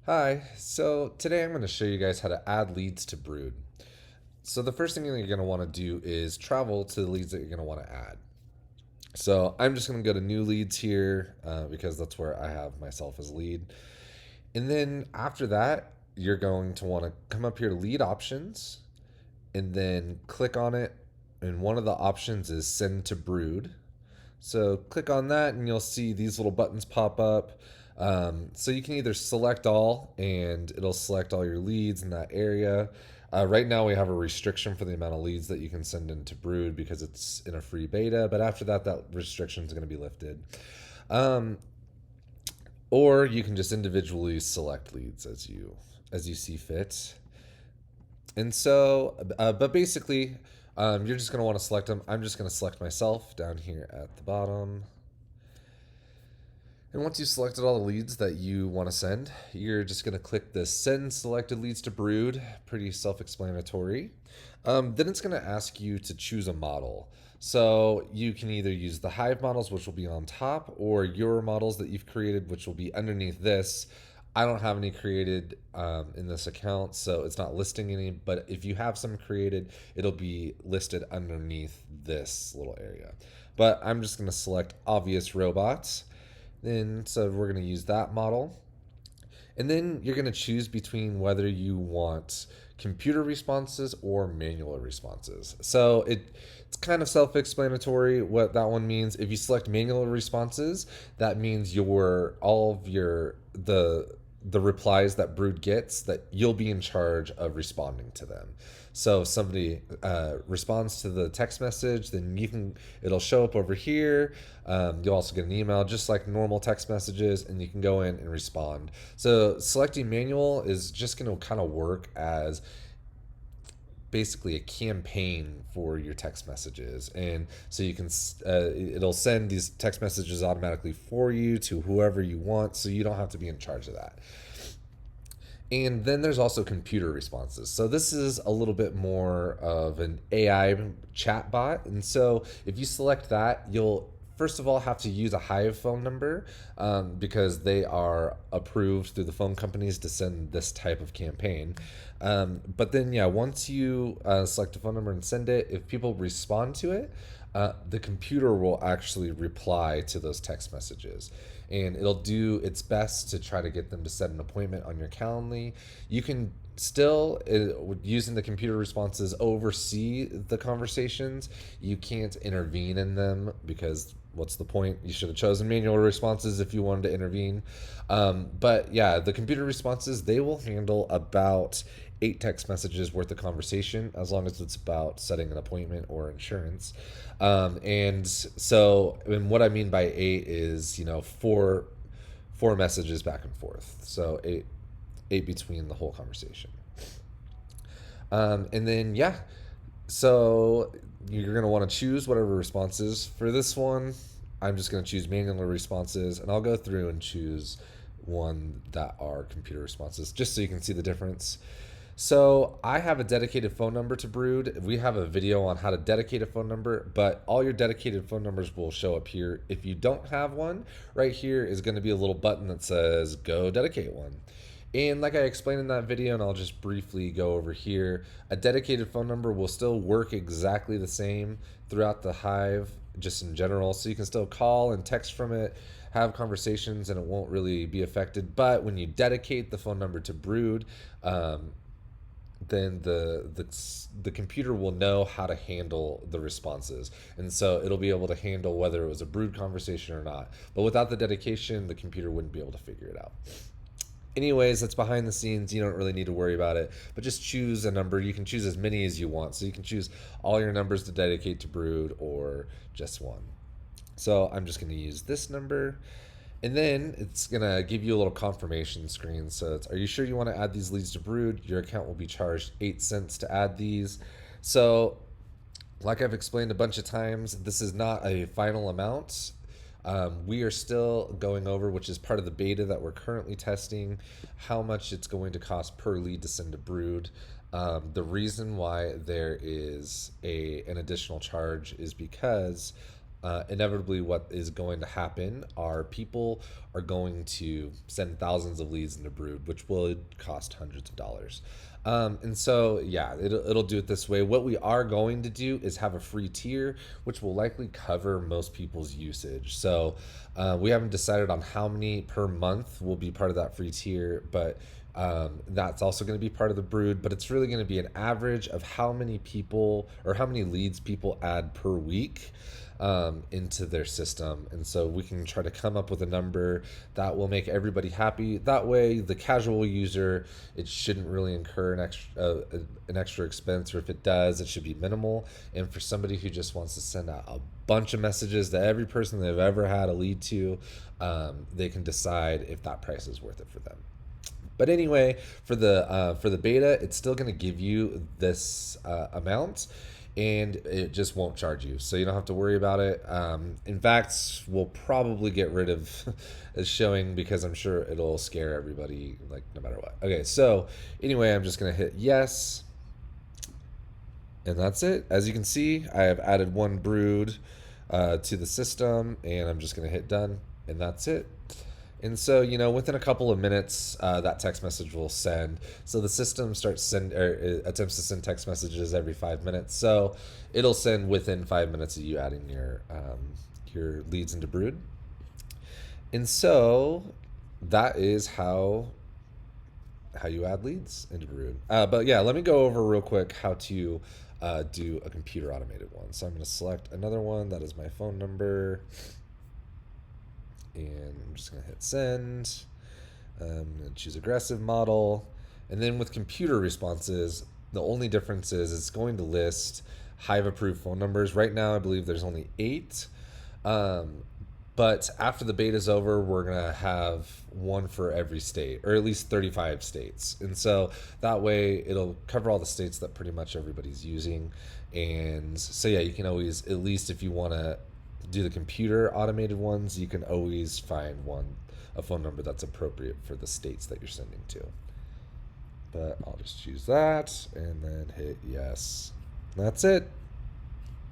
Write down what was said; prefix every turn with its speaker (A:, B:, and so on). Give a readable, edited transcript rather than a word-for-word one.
A: Hi, so today I'm going to show you guys how to add leads to Brood. So the first thing you're going to want to do is travel to the leads that you're going to want to add. So I'm just going to go to new leads here because that's where I have myself as lead. And then after that, you're going to want to come up here to lead options and then click on it. And one of the options is send to Brood. So click on that and you'll see these little buttons pop up. So you can either select all and it'll select all your leads in that area. Right now we have a restriction for the amount of leads that you can send into Brood because it's in a free beta, but after that, that restriction is going to be lifted. Um, or you can just individually select leads as you see fit. And so, but basically, you're just going to want to select them. I'm just going to select myself down here at the bottom. And once you've selected all the leads that you want to send, you're just going to click the Send Selected Leads to Brood. Pretty self explanatory. Then it's going to ask you to choose a model. So you can either use the Hive models, which will be on top, or your models that you've created, which will be underneath this. I don't have any created in this account, so it's not listing any. But if you have some created, it'll be listed underneath this little area. But I'm just going to select Obvious Robots. Then, so we're going to use that model. And then you're going to choose between whether you want computer responses or manual responses. So it's kind of self-explanatory what that one means. If you select manual responses, that means all of the replies that Brood gets, that you'll be in charge of responding to them. So if somebody responds to the text message, then it'll show up over here. You'll also get an email just like normal text messages, and you can go in and respond. So selecting manual is just going to kind of work as basically a campaign for your text messages, and so you can it'll send these text messages automatically for you to whoever you want, so you don't have to be in charge of that. And then there's also computer responses. So this is a little bit more of an AI chat bot. And so if you select that, you'll first of all have to use a Hive phone number because they are approved through the phone companies to send this type of campaign. But then, yeah, once you select a phone number and send it, if people respond to it, the computer will actually reply to those text messages, and it'll do its best to try to get them to set an appointment on your Calendly. You can still, using the computer responses, oversee the conversations. You can't intervene in them because what's the point? You should have chosen manual responses if you wanted to intervene. But yeah, the computer responses, they will handle about 8 text messages worth of conversation as long as it's about setting an appointment or insurance. And what I mean by 8 is, four messages back and forth. So eight between the whole conversation. And then, yeah, so you're going to want to choose whatever responses. For this one, I'm just going to choose manual responses, and I'll go through and choose one that are computer responses just so you can see the difference. So I have a dedicated phone number to Brood. We have a video on how to dedicate a phone number, but all your dedicated phone numbers will show up here. If you don't have one, right here is going to be a little button that says go dedicate one. And like I explained in that video, and I'll just briefly go over here, a dedicated phone number will still work exactly the same throughout the Hive, just in general. So you can still call and text from it, have conversations, and it won't really be affected. But when you dedicate the phone number to Brood, then the computer will know how to handle the responses, and so it'll be able to handle whether it was a Brood conversation or not. But without the dedication, the computer wouldn't be able to figure it out. Anyways, that's behind the scenes. You don't really need to worry about it, but just choose a number. You can choose as many as you want, so you can choose all your numbers to dedicate to Brood or just one. So I'm just going to use this number, and then it's going to give you a little confirmation screen. So are you sure you want to add these leads to Brood? Your account will be charged 8 cents to add these. So like I've explained a bunch of times, this is not a final amount. We are still going over, which is part of the beta that we're currently testing, how much it's going to cost per lead to send to Brood. The reason why there is an additional charge is because inevitably what is going to happen are people are going to send thousands of leads into Brood, which will cost hundreds of dollars. And so, yeah, it'll do it this way. What we are going to do is have a free tier, which will likely cover most people's usage. So we haven't decided on how many per month will be part of that free tier, but that's also going to be part of the Brood. But it's really going to be an average of how many people or how many leads people add per week into their system. And so we can try to come up with a number that will make everybody happy. That way, the casual user, it shouldn't really incur an extra expense, or if it does, it should be minimal. And for somebody who just wants to send out a bunch of messages to every person they've ever had a lead to, they can decide if that price is worth it for them. But anyway, for the beta, it's still going to give you this amount, and it just won't charge you, so you don't have to worry about it. In fact, we'll probably get rid of showing, because I'm sure it'll scare everybody, like, no matter what. Okay, so anyway, I'm just gonna hit yes, and that's it. As you can see, I have added one Brood to the system, and I'm just gonna hit done, and that's it. And so, within a couple of minutes, that text message will send. So the system attempts to send text messages every 5 minutes. So it'll send within 5 minutes of you adding your leads into Brood. And so that is how you add leads into Brood. But yeah, let me go over real quick how to do a computer automated one. So I'm going to select another one. That is my phone number. And I'm just going to hit send. I'm going to choose aggressive model. And then with computer responses, the only difference is it's going to list Hive approved phone numbers. Right now, I believe there's only 8. But after the beta is over, we're going to have one for every state, or at least 35 states. And so that way it'll cover all the states that pretty much everybody's using. And so, yeah, you can always, at least if you want to do the computer automated ones, you can always find a phone number that's appropriate for the states that you're sending to. But I'll just choose that and then hit yes. That's it.